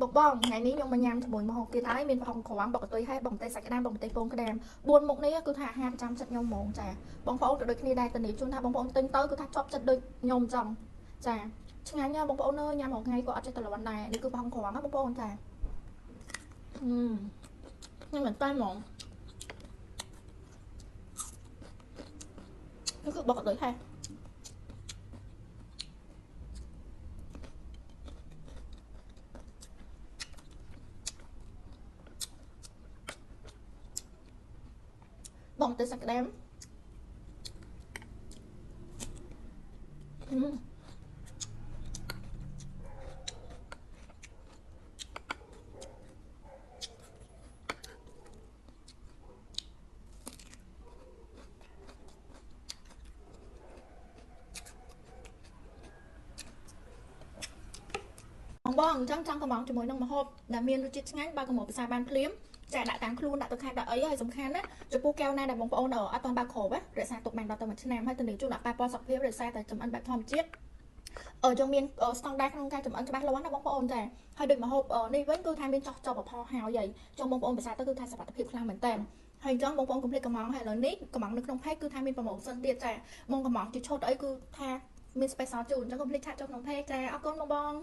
បងថ្ងៃនេះខ្ញុំមកញ៉ាំជាមួយម្ហូបទៀតហើយមានប្រហុងក្រមបកតុយហើយបងតែសាច់ក្តាមបងតែពងក្តាម4មុខនេះគឺថាអាហារប្រចាំចិត្តខ្ញុំហ្មងចាបងប្អូនក៏ដូចគ្នាដែរតានេះជួនថាបងប្អូនទិញទៅគឺថាជាប់ចិត្តដូចខ្ញុំចឹងចាឆ្ងាញ់ណាស់បងប្អូនអើយញ៉ាំរាល់ថ្ងៃក៏អត់ចេះតែលាន់ដែរនេះគឺប្រហុងក្រមណាបងប្អូនចាខ្ញុំមិនតែហ្មងនេះគឺបកតុយហើយបងតែសាច់ក្តាមបងអញ្ចឹងចង់កំងជាមួយនឹងម្ហូបដែលមានរសជាតិឆ្ងាញ់បើកំងភាសាបានភ្លាមចាដាក់តាមខ្លួនដាក់ទៅខែដាក់អីហើយសំខាន់ណាចំពោះកែវណាដែលបងប្អូនអត់ទាន់បើកគ្របរក្សាទុកបានដល់ទៅ1ឆ្នាំហើយទៅនឹងជួនដាក់ប៉ះពាល់សុខភាពរក្សាតែចំអិនបែបធម្មជាតិយើងមានស្តង់ដារក្នុងការចំអិនច្បាស់លាស់ណាបងប្អូនចាហើយដូចម្ហូបនេះវិញគឺថាមានចោះចោលប្រផហើយចង់បងប្អូនភាសាទៅគឺថាសុខភាពខ្លាំងមែនតើហើយអញ្ចឹងបងប្អូនកុំភ្លេចកំងហើយឥឡូវនេះកំងនៅក្នុងផេកគឺថាមានប្រម៉ូសិនទៀតចាមកកំងជាឈុតអីគឺថាមាន special ជូនអញ្ចឹងកុំភ្លេចឆាកចូលក្នុងផេកចាអរគុណបង